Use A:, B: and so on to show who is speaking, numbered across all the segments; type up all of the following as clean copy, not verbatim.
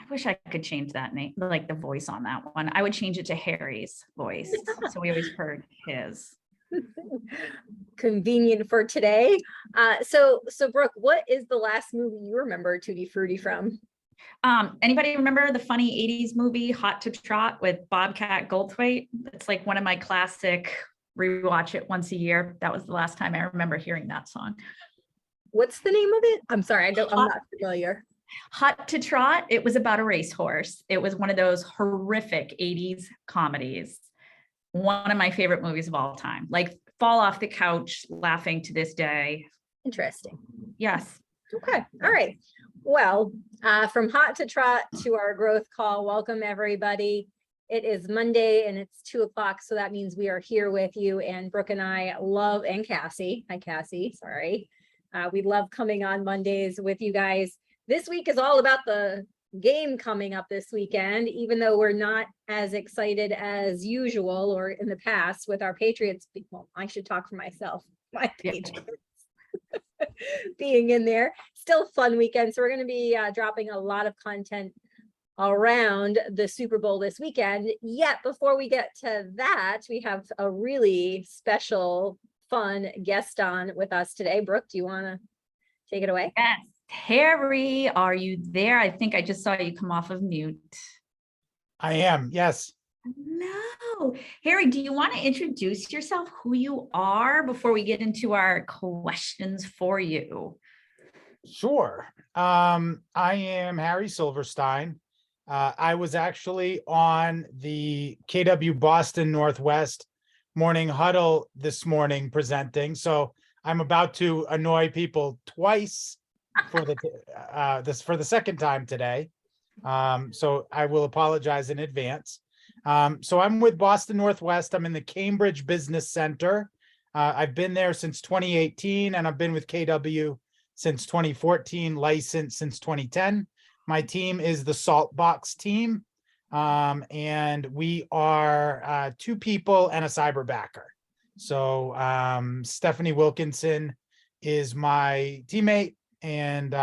A: I wish I could change that name, like the voice on that one. I would change it to Harry's voice. So we always heard his.
B: Convenient for today. So Brooke, what is the last movie you remember Tutti Frutti from?
A: Anybody remember the funny 80s movie Hot to Trot with Bobcat Goldthwait? It's like one of my classic rewatch it once a year. That was the last time I remember hearing that song.
B: What's the name of it? I'm sorry, I'm not familiar.
A: Hot to Trot. It was about a racehorse. It was one of those horrific 80s comedies. One of my favorite movies of all time. Like fall off the couch laughing to this day.
B: Interesting.
A: Yes.
B: Okay. All right. Well, from Hot to Trot to our growth call, welcome everybody. It is Monday and it's 2:00, so that means we are here with you. And Brooke and I love, and Cassie. Hi, Cassie. Sorry. We love coming on Mondays with you guys. This week is all about the game coming up this weekend, even though we're not as excited as usual or in the past with our Patriots. Well, I should talk for myself. My Patriots being in there. Still fun weekend. So we're going to be dropping a lot of content around the Super Bowl this weekend. Yet before we get to that, we have a really special, fun guest on with us today. Brooke, do you want to take it away?
A: Yes. Harry, are you there? I think I just saw you come off of mute.
C: I am, yes.
A: No. Harry, do you want to introduce yourself, who you are, before we get into our questions for you?
C: Sure. I am Harry Silverstein. I was actually on the KW Boston Northwest Morning Huddle this morning presenting, so I'm about to annoy people twice for the second time today. So I will apologize in advance. So I'm with Boston Northwest. I'm in the Cambridge Business Center. I've been there since 2018, and I've been with KW since 2014, licensed since 2010. My team is the Saltbox team, and we are 2 people and a cyberbacker. So Stephanie Wilkinson is my teammate, and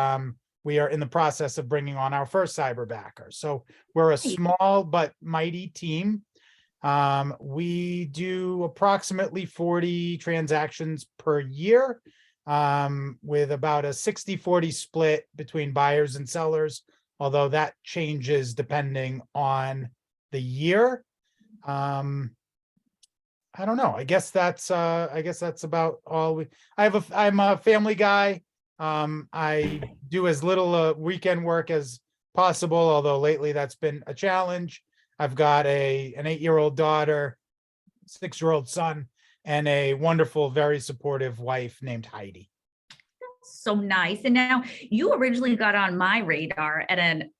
C: we are in the process of bringing on our first cyberbacker. So we're a small but mighty team. We do approximately 40 transactions per year, with about a 60-40 split between buyers and sellers, although that changes depending on the year. I don't know. I guess that's about all I'm a family guy. I do as little weekend work as possible, although lately that's been a challenge. I've got an 8-year-old daughter, 6-year-old son, and a wonderful, very supportive wife named Heidi.
A: So nice. And now you originally got on my radar at a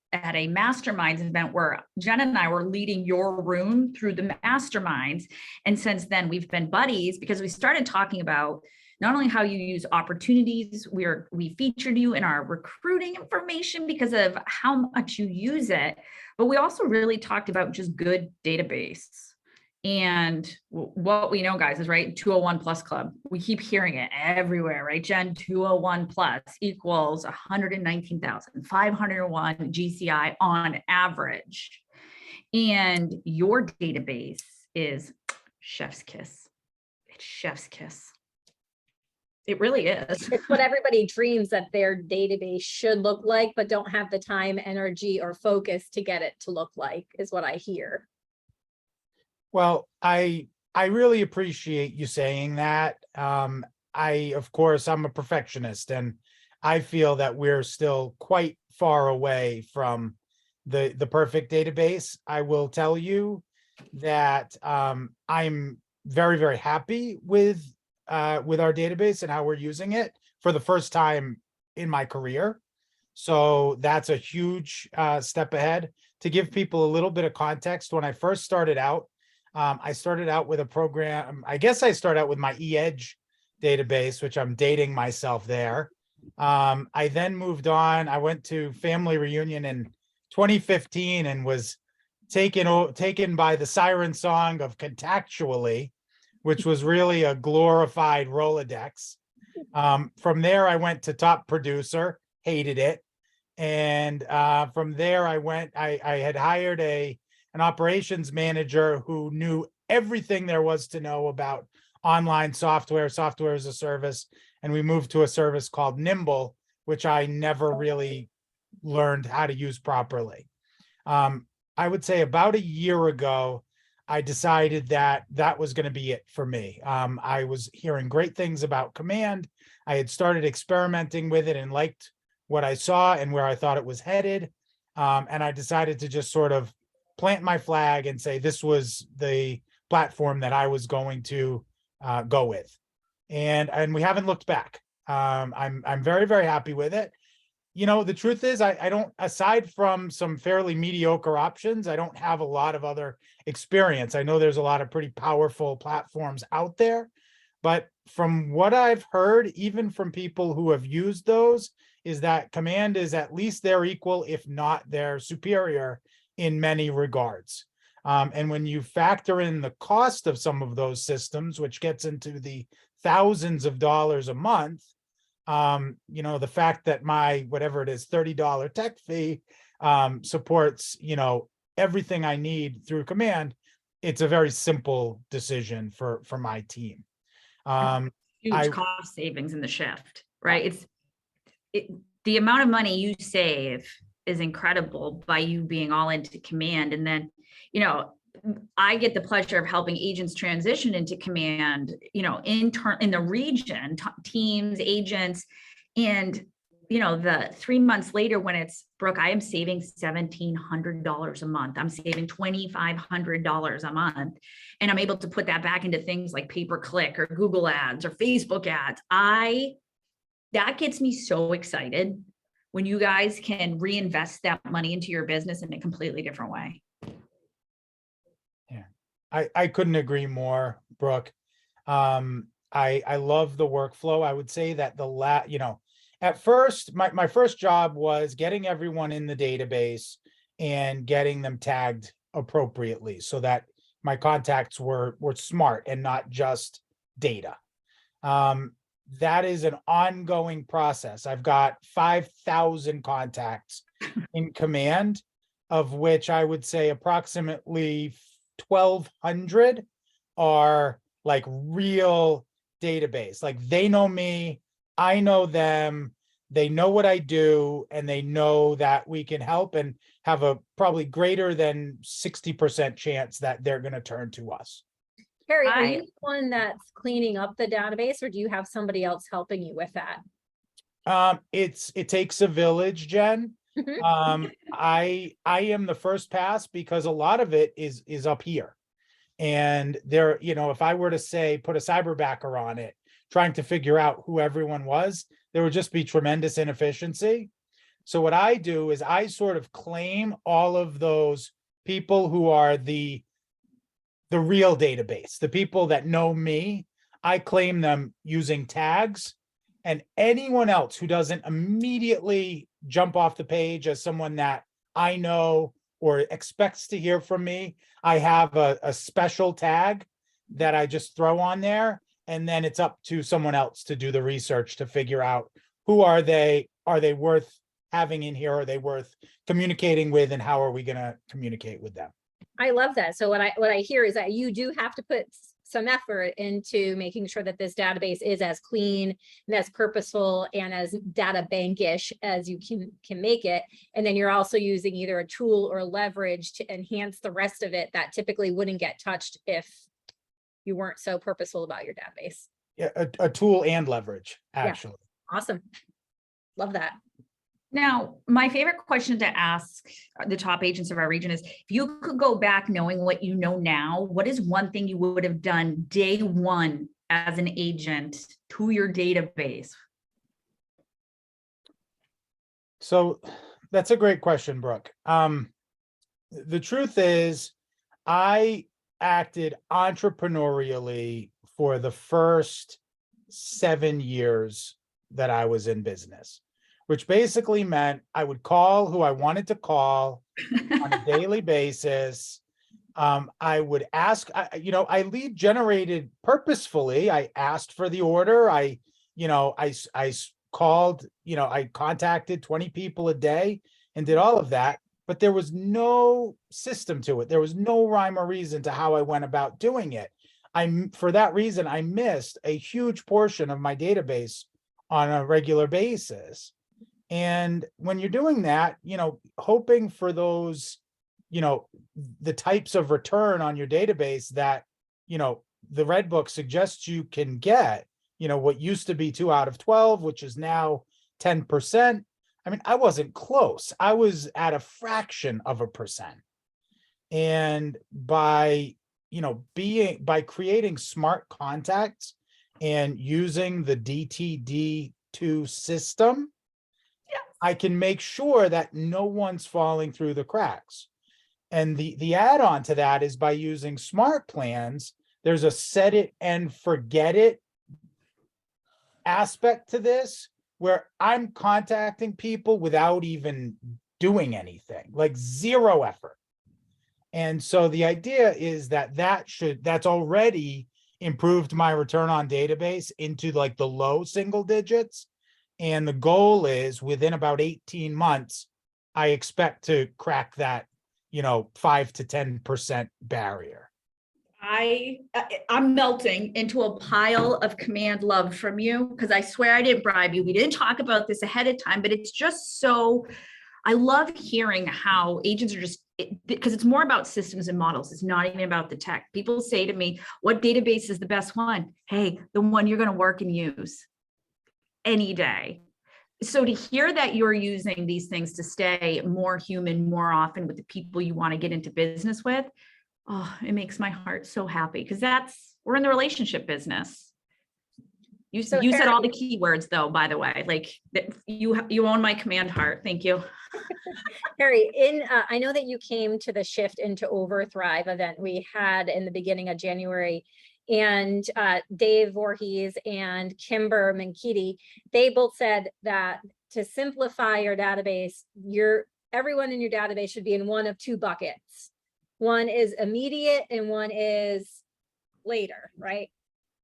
A: masterminds event where Jen and I were leading your room through the masterminds. And since then we've been buddies because we started talking about not only how you use opportunities, we featured you in our recruiting information because of how much you use it, but we also really talked about just good database. And what we know, guys, is right, 201 plus club. We keep hearing it everywhere, right, Jen? 201 plus equals 119,501 GCI on average. And your database is chef's kiss. It's chef's kiss. It really is.
B: It's what everybody dreams that their database should look like, but don't have the time, energy, or focus to get it to look like, is what I hear.
C: Well, I really appreciate you saying that. Of course, I'm a perfectionist, and I feel that we're still quite far away from the perfect database. I will tell you that I'm very, very happy with our database and how we're using it for the first time in my career. So that's a huge step ahead. To give people a little bit of context, when I first started out, I started out with a program. I guess I started out with my eEdge database, which I'm dating myself there. I then moved on. I went to Family Reunion in 2015 and was taken by the siren song of Contactually, which was really a glorified Rolodex. From there, I went to Top Producer, hated it. And from there, I had hired an operations manager who knew everything there was to know about online software as a service. And we moved to a service called Nimble, which I never really learned how to use properly. I would say about a year ago, I decided that that was going to be it for me. I was hearing great things about Command. I had started experimenting with it and liked what I saw and where I thought it was headed. And I decided to just sort of plant my flag and say this was the platform that I was going to go with. And we haven't looked back. I'm very, very happy with it. You know, the truth is, I don't, aside from some fairly mediocre options, I don't have a lot of other experience. I know there's a lot of pretty powerful platforms out there, but from what I've heard, even from people who have used those, is that Command is at least their equal, if not their superior in many regards. And when you factor in the cost of some of those systems, which gets into the thousands of dollars a month, you know, the fact that my, whatever it is, $30 tech fee supports, you know, everything I need through Command, it's a very simple decision for my team.
A: Huge cost savings in the shift, right? The amount of money you save is incredible by you being all into Command. And then, you know, I get the pleasure of helping agents transition into Command, you know, in the region, teams, agents, and, you know, the 3 months later when it's, Brooke, I am saving $1,700 a month. I'm saving $2,500 a month. And I'm able to put that back into things like pay-per-click or Google ads or Facebook ads. That gets me so excited when you guys can reinvest that money into your business in a completely different way.
C: I couldn't agree more, Brooke. I love the workflow. I would say that you know, at first, my first job was getting everyone in the database and getting them tagged appropriately so that my contacts were smart and not just data. That is an ongoing process. I've got 5,000 contacts in Command, of which I would say approximately 1,200 are like real database. Like they know me, I know them, they know what I do, and they know that we can help and have a probably greater than 60% chance that they're going to turn to us.
B: Carrie, are you the one that's cleaning up the database, or do you have somebody else helping you with that?
C: It takes a village, Jen.
B: Mhm.
C: I am the first pass because a lot of it is up here. And there, you know, if I were to say, put a cyberbacker on it, trying to figure out who everyone was, there would just be tremendous inefficiency. So what I do is I sort of claim all of those people who are the real database, the people that know me. I claim them using tags, and anyone else who doesn't immediately jump off the page as someone that I know or expects to hear from me, I have a special tag that I just throw on there. And then it's up to someone else to do the research to figure out who are they worth having in here? Are they worth communicating with? And how are we going to communicate with them?
B: I love that. So what I hear is that you do have to put some effort into making sure that this database is as clean and as purposeful and as data bankish as you can make it. And then you're also using either a tool or leverage to enhance the rest of it that typically wouldn't get touched if you weren't so purposeful about your database.
C: Yeah, a tool and leverage, actually.
B: Yeah. Awesome. Love that.
A: Now, my favorite question to ask the top agents of our region is, if you could go back knowing what you know now, what is one thing you would have done day one as an agent to your database?
C: So that's a great question, Brooke. The truth is, I acted entrepreneurially for the first 7 years that I was in business, which basically meant I would call who I wanted to call on a daily basis. I would ask, I lead generated purposefully. I asked for the order. I called, I contacted 20 people a day and did all of that, but there was no system to it. There was no rhyme or reason to how I went about doing it. For that reason, I missed a huge portion of my database on a regular basis. And when you're doing that, hoping for those, the types of return on your database that, the Red Book suggests you can get, what used to be 2 out of 12, which is now 10%. I mean, I wasn't close. I was at a fraction of a percent. And by creating smart contacts and using the DTD2 system, I can make sure that no one's falling through the cracks. And the add-on to that is by using smart plans, there's a set it and forget it aspect to this, where I'm contacting people without even doing anything, like zero effort. And so the idea is that's already improved my return on database into like the low single digits. And the goal is within about 18 months, I expect to crack that, 5 to 10% barrier.
A: I'm melting into a pile of command love from you, because I swear I didn't bribe you. We didn't talk about this ahead of time, but it's just so, I love hearing how agents are just, because it's more about systems and models. It's not even about the tech. People say to me, what database is the best one? Hey, the one you're going to work and use any day. So to hear that you're using these things to stay more human more often with the people you want to get into business with, oh, it makes my heart so happy, because we're in the relationship business. You said all the keywords though, by the way, like you own my command heart. Thank you.
B: Harry, I know that you came to the Shift into Overthrive event we had in the beginning of January, and Dave Voorhees and Kimber Mankiti, they both said that to simplify your database, everyone in your database should be in one of 2 buckets. One is immediate and one is later, right?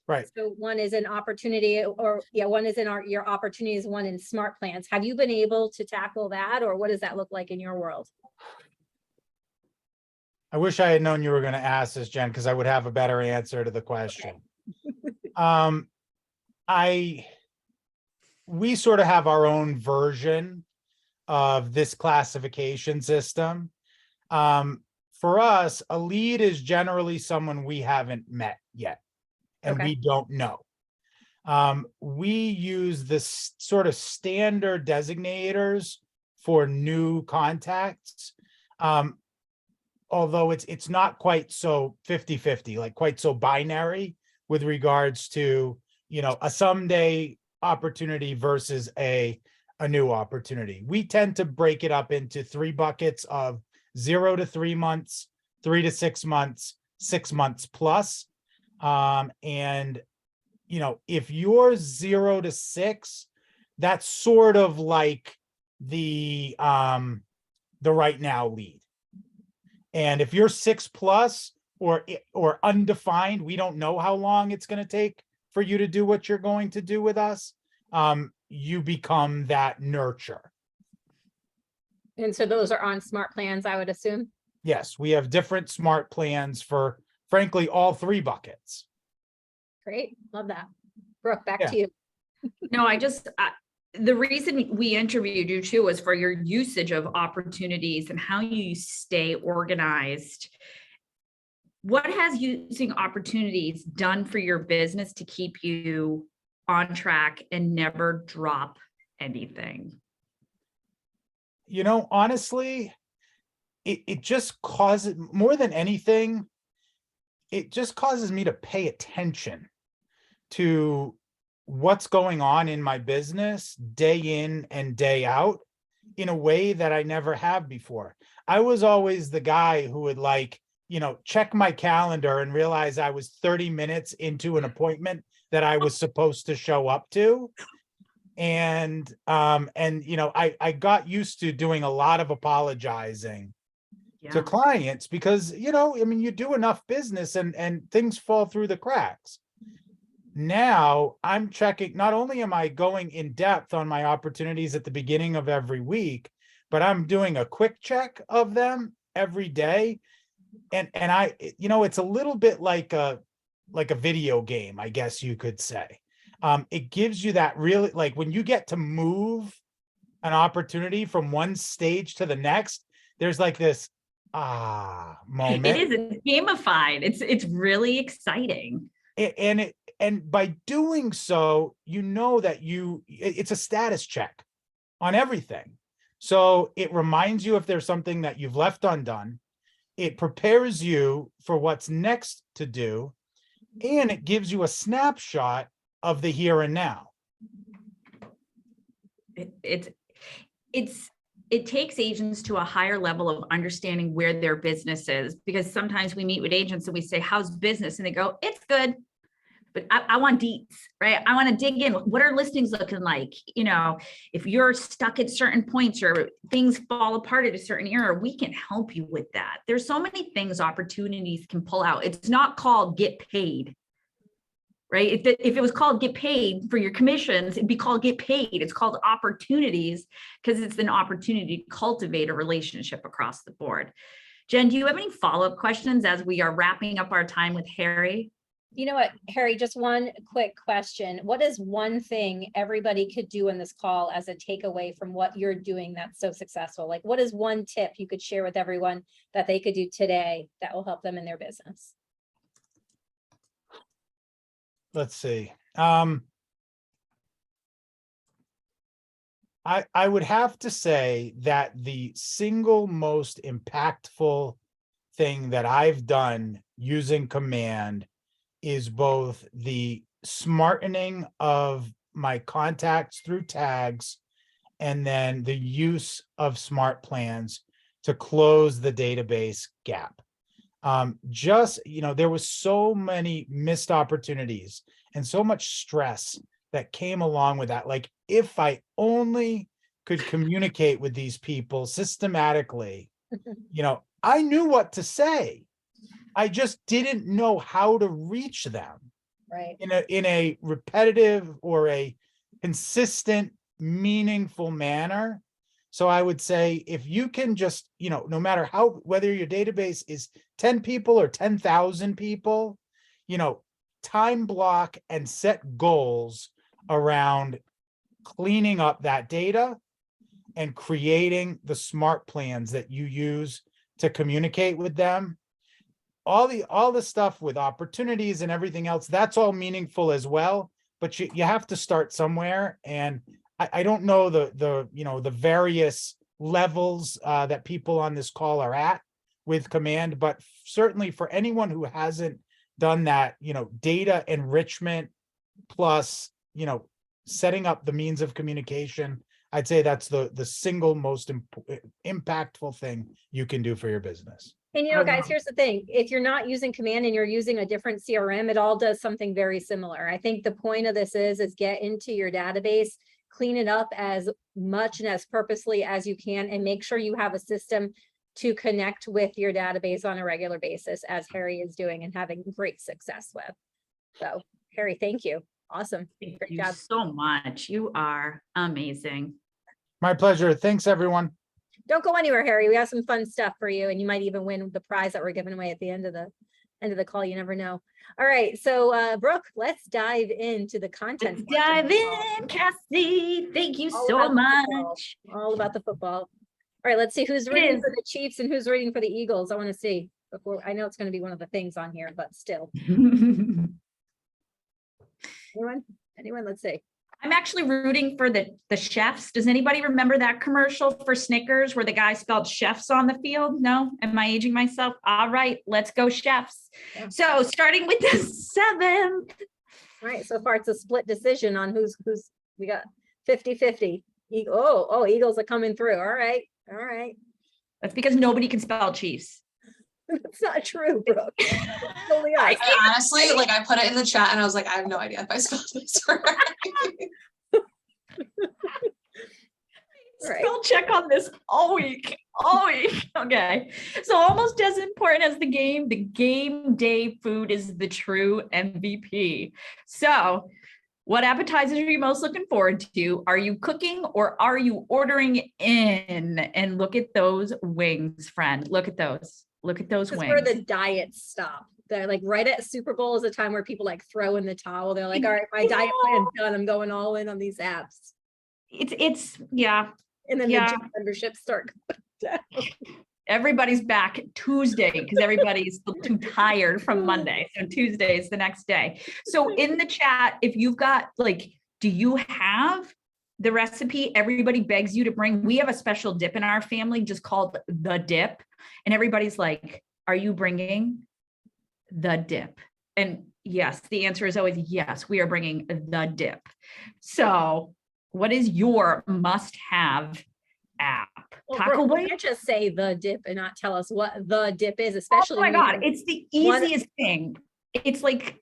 C: Right.
B: So one is an opportunity, one is in your opportunities, one in smart plans. Have you been able to tackle that, or what does that look like in your world?
C: I wish I had known you were going to ask this, Jen, because I would have a better answer to the question. We sort of have our own version of this classification system. For us, a lead is generally someone we haven't met yet, and we don't know. We use this sort of standard designators for new contacts. Although it's not quite so 50-50, like quite so binary with regards to, a someday opportunity versus a new opportunity. We tend to break it up into 3 buckets of 0 to 3 months, 3 to 6 months, 6 months plus. And, if you're 0 to 6, that's sort of like the right now lead. And if you're 6 plus or undefined, we don't know how long it's going to take for you to do what you're going to do with us. You become that nurture.
B: And so those are on smart plans, I would assume.
C: Yes, we have different smart plans for, frankly, all 3 buckets.
B: Great. Love that. Brooke, back to you.
A: No, the reason we interviewed you too was for your usage of opportunities and how you stay organized. What has using opportunities done for your business to keep you on track and never drop anything?
C: Honestly, it just causes, more than anything, it just causes me to pay attention to what's going on in my business day in and day out in a way that I never have before. I was always the guy who would check my calendar and realize I was 30 minutes into an appointment that I was supposed to show up to. And I got used to doing a lot of apologizing to clients because, you do enough business and things fall through the cracks. now I'm checking, not only am I going in depth on my opportunities at the beginning of every week, but I'm doing a quick check of them every day. And I, it's a little bit like a video game, I guess you could say. It gives you that really, like when you get to move an opportunity from one stage to the next, there's like this moment.
A: It is, it's gamified. It's really exciting.
C: And by doing so, that it's a status check on everything. So it reminds you if there's something that you've left undone. It prepares you for what's next to do, and it gives you a snapshot of the here and now.
A: It takes agents to a higher level of understanding where their business is, because sometimes we meet with agents and we say, how's business? And they go, it's good. But I want deets, right? I want to dig in. What are listings looking like? If you're stuck at certain points or things fall apart at a certain era, we can help you with that. There's so many things opportunities can pull out. It's not called get paid, right? If it was called get paid for your commissions, it'd be called get paid. It's called opportunities because it's an opportunity to cultivate a relationship across the board. Jen, do you have any follow-up questions as we are wrapping up our time with Harry?
B: You know what, Harry, just one quick question. What is one thing everybody could do in this call as a takeaway from what you're doing that's so successful? Like, what is one tip you could share with everyone that they could do today that will help them in their business?
C: Let's see. I would have to say that the single most impactful thing that I've done using Command is both the smartening of my contacts through tags and then the use of smart plans to close the database gap. There was so many missed opportunities and so much stress that came along with that. Like, if I only could communicate with these people systematically, I knew what to say. I just didn't know how to reach them
B: Right.
C: in a repetitive or a consistent, meaningful manner. So I would say if you can just, no matter whether your database is 10 people or 10,000 people, time block and set goals around cleaning up that data and creating the smart plans that you use to communicate with them. All the stuff with opportunities and everything else, that's all meaningful as well, but you have to start somewhere. And I don't know the various levels that people on this call are at with Command, but certainly for anyone who hasn't done that, data enrichment plus, setting up the means of communication, I'd say that's the single most impactful thing you can do for your business.
B: And guys, here's the thing. If you're not using Command and you're using a different CRM, it all does something very similar. I think the point of this is get into your database, clean it up as much and as purposely as you can, and make sure you have a system to connect with your database on a regular basis, as Harry is doing and having great success with. So, Harry, thank you. Awesome.
A: Thank
B: Great
A: you
B: job.
A: so much. You are amazing.
C: My pleasure. Thanks, everyone.
B: Don't go anywhere, Harry. We have some fun stuff for you, and you might even win the prize that we're giving away at the end of the call. You never know. All right, so Brooke, let's dive into the content.
A: Let's dive in, Cassie. Thank you so much.
B: All about the football. All right, let's see who's reading for the Chiefs and who's reading for the Eagles. I want to see before. I know it's going to be one of the things on here, but still. Anyone? Let's see.
A: I'm actually rooting for the chefs. Does anybody remember that commercial for Snickers where the guy spelled chefs on the field? No? Am I aging myself? All right, let's go chefs.
B: Yeah.
A: So starting with the 7th.
B: All right, so far it's a split decision on who's we got 50-50. Eagles are coming through. All right.
A: That's because nobody can spell Chiefs.
B: That's not true, Brooke. Totally us.
D: I honestly, I put it in the chat and I was like, I have no idea if I spelled this right.
B: Right.
A: Spell check on this all week, all week. Okay. So almost as important as the game day food is the true MVP. So what appetizers are you most looking forward to? Are you cooking or are you ordering in? And look at those wings, friend. Look at those. Look at those
B: This is
A: wings.
B: where the diets stop. They're like right at Super Bowl is a time where people like throw in the towel. They're like, all right, my diet plan's done. I'm going all in on these apps.
A: It's yeah.
B: And then
A: Yeah.
B: the gym memberships start going down.
A: Everybody's back Tuesday because everybody's still too tired from Monday. So Tuesday is the next day. So in the chat, if you've got like, do you have the recipe everybody begs you to bring? We have a special dip in our family just called the dip. And everybody's like, are you bringing the dip? And yes, the answer is always yes, we are bringing the dip. So what is your must-have app?
B: Well,
A: Taco
B: Brooke,
A: Bell?
B: you can't just say the dip and not tell us what the dip is,
A: Oh
B: especially.
A: my
B: when
A: God,
B: you-
A: it's the
B: one-
A: easiest thing. It's like,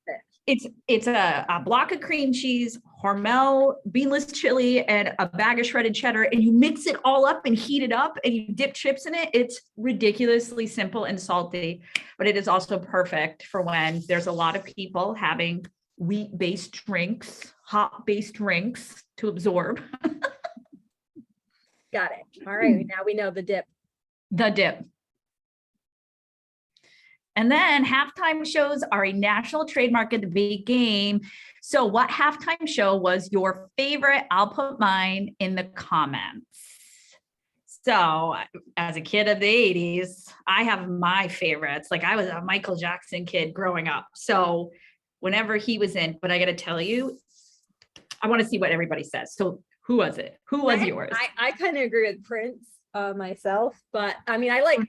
A: it's a block of cream cheese, Hormel, beanless chili, and a bag of shredded cheddar, and you mix it all up and heat it up and you dip chips in it. It's ridiculously simple and salty, but it is also perfect for when there's a lot of people having wheat-based drinks, hot-based drinks to absorb.
B: Got it. All right, now we know the dip.
A: The dip. And then halftime shows are a national trademark of the big game. So what halftime show was your favorite? I'll put mine in the comments. So as a kid of the 80s, I have my favorites. Like I was a Michael Jackson kid growing up. So whenever he was in, but I got to tell you, I want to see what everybody says. So who was it? Who was yours?
B: I kind of agree with Prince myself, but I mean, I like,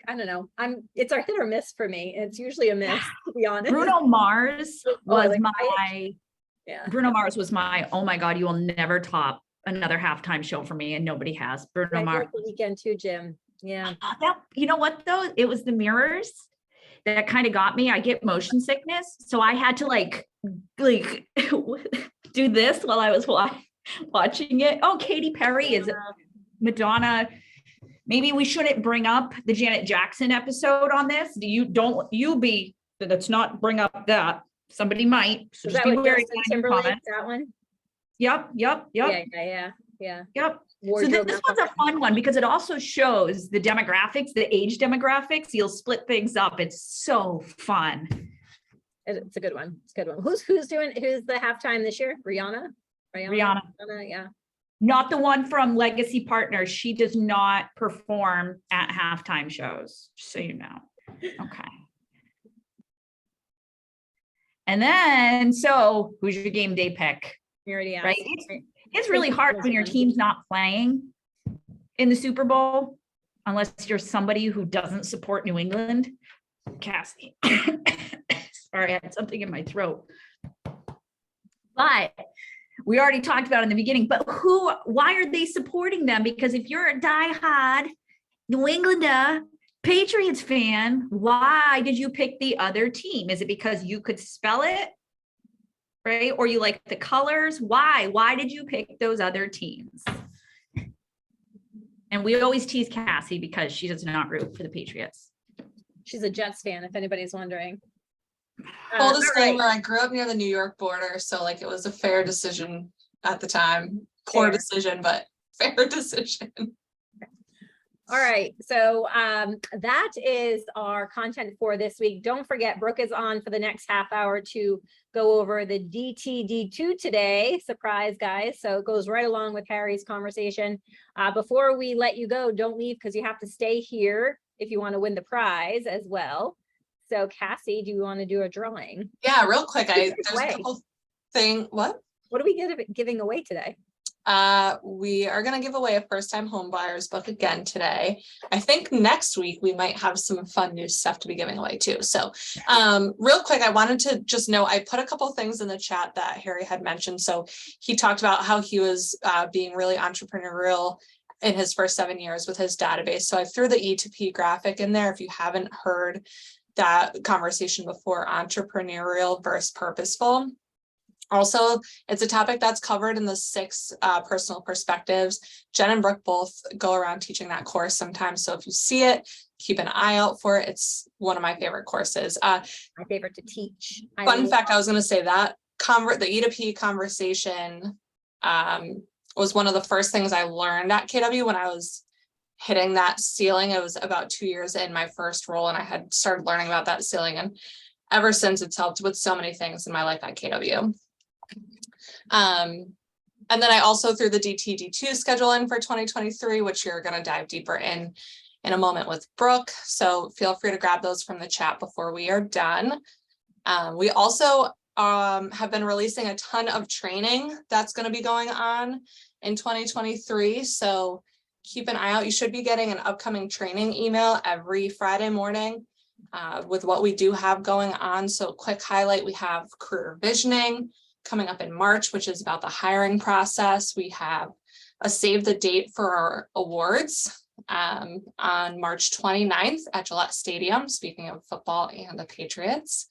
B: I don't know. It's a hit or miss for me. It's usually a miss, to be honest.
A: Bruno Mars
B: I
A: was
B: like
A: my,
B: Yeah.
A: Bruno Mars was my, oh my God, you will never top another halftime show for me, and nobody has. Bruno
B: I
A: Mars.
B: like the weekend too, Jim. Yeah.
A: You know what though? It was the mirrors that kind of got me. I get motion sickness. So I had to like do this while I was watching it. Oh, Katy Perry is Madonna. Maybe we shouldn't bring up the Janet Jackson episode on this. Let's not bring up that. Somebody might. So
B: Is
A: just
B: that
A: be
B: what
A: wary
B: Justin
A: on your
B: Timberlake,
A: comments.
B: that one?
A: Yep.
B: Yeah.
A: So
B: Wardrobe
A: this was a fun one because it also shows the demographics, the age demographics. You'll split things up. It's so fun.
B: It's a good one. It's a good one. Who's the halftime this year? Rihanna?
A: Rihanna.
B: Yeah.
A: Not the one from Legacy Partners. She does not perform at halftime shows, just so you know. Okay. And then, so who's your game day pick?
B: You already asked.
A: Right? It's really hard when your team's not playing in the Super Bowl, unless you're somebody who doesn't support New England. Cassie. Sorry, I had something in my throat. But we already talked about in the beginning, but why are they supporting them? Because if you're a diehard New Englander Patriots fan, why did you pick the other team? Is it because you could spell it? Right? Or you like the colors? Why did you pick those other teams? And we always tease Cassie because she does not root for the Patriots.
B: She's a Jets fan, if anybody's wondering.
D: Full
B: all right.
D: disclaimer, I grew up near the New York border, so like it was a fair decision at the time. Poor
B: Fair.
D: decision, but fair decision.
B: All right, so that is our content for this week. Don't forget, Brooke is on for the next half hour to go over the DTD2 today. Surprise, guys. So it goes right along with Harry's conversation. Before we let you go, don't leave because you have to stay here if you want to win the prize as well. So Cassie, do you want to do a drawing?
D: Yeah, real quick, there's
B: Away.
D: a couple what?
B: What are we giving away today?
D: We are going to give away a first-time home buyers book again today. I think next week we might have some fun new stuff to be giving away too. So real quick, I wanted to just know, I put a couple things in the chat that Harry had mentioned. So he talked about how he was being really entrepreneurial in his first 7 years with his database. So I threw the E2P graphic in there. If you haven't heard that conversation before, entrepreneurial versus purposeful. Also, it's a topic that's covered in the 6 personal perspectives. Jen and Brooke both go around teaching that course sometimes. So if you see it, keep an eye out for it. It's one of my favorite courses.
B: My favorite to teach.
D: Fun fact, I was going to say that the E to P conversation was one of the first things I learned at KW when I was hitting that ceiling. It was about 2 years in my first role, and I had started learning about that ceiling. And ever since, it's helped with so many things in my life at KW. And then I also threw the DTD2 schedule in for 2023, which you're going to dive deeper in a moment with Brooke. So feel free to grab those from the chat before we are done. We also have been releasing a ton of training that's going to be going on in 2023. So keep an eye out. You should be getting an upcoming training email every Friday morning with what we do have going on. So quick highlight, we have career visioning coming up in March, which is about the hiring process. We have a save the date for our awards on March 29th at Gillette Stadium, speaking of football and the Patriots.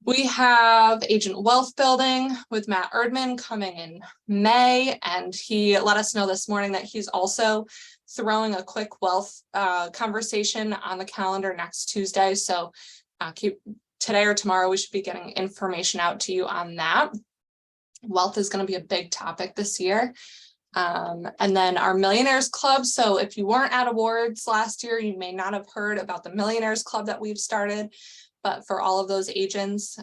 D: We have Agent Wealth Building with Matt Erdman coming in May, and he let us know this morning that he's also throwing a quick wealth conversation on the calendar next Tuesday. So keep today or tomorrow, we should be getting information out to you on that. Wealth is going to be a big topic this year. And then our Millionaires Club. So if you weren't at awards last year, you may not have heard about the Millionaires Club that we've started. But for all of those agents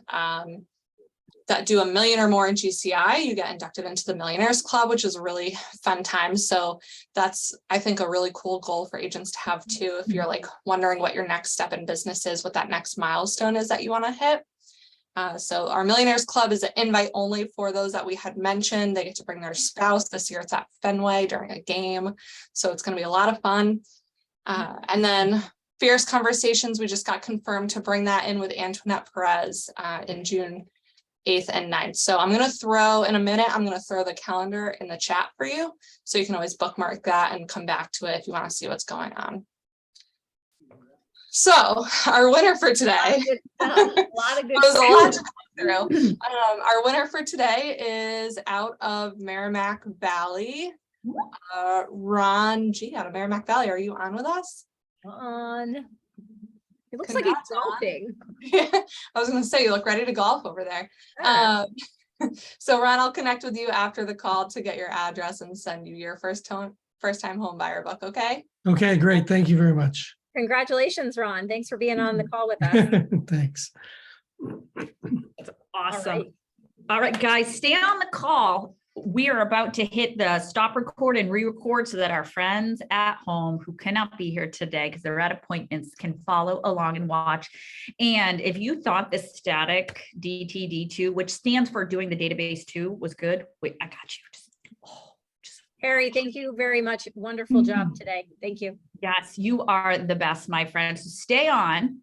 D: that do $1 million or more in GCI, you get inducted into the Millionaires Club, which is a really fun time. So that's, I think, a really cool goal for agents to have too. If you're like wondering what your next step in business is, what that next milestone is that you want to hit. So our Millionaires Club is an invite only for those that we had mentioned. They get to bring their spouse. This year it's at Fenway during a game. So it's going to be a lot of fun. And then Fierce Conversations, we just got confirmed to bring that in with Antoinette Perez in June 8th and 9th. So I'm going to throw in a minute, I'm going to throw the calendar in the chat for you. So you can always bookmark that and come back to it if you want to see what's going on. So our winner for today,
B: A lot of good
D: there's a lot to
B: stuff.
D: go through. Our winner for today is out of Merrimack Valley. Ron G out of Merrimack Valley. Are you on with us?
B: On. It looks like he's
D: Congrats, Ron.
B: golfing.
D: I was going to say, you look ready to golf over there.
B: Yeah.
D: So Ron, I'll connect with you after the call to get your address and send you your first time home buyer book. Okay.
E: Okay, great. Thank you very much.
B: Congratulations, Ron. Thanks for being on the call with us.
E: Thanks.
A: Awesome. All right, guys, stay on the call. We are about to hit the stop record and re-record so that our friends at home who cannot be here today because they're at appointments can follow along and watch. And if you thought the static DTD2, which stands for doing the database 2, was good, wait, I got you.
B: Harry, thank you very much. Wonderful job today. Thank you.
A: Yes, you are the best, my friend. So stay on.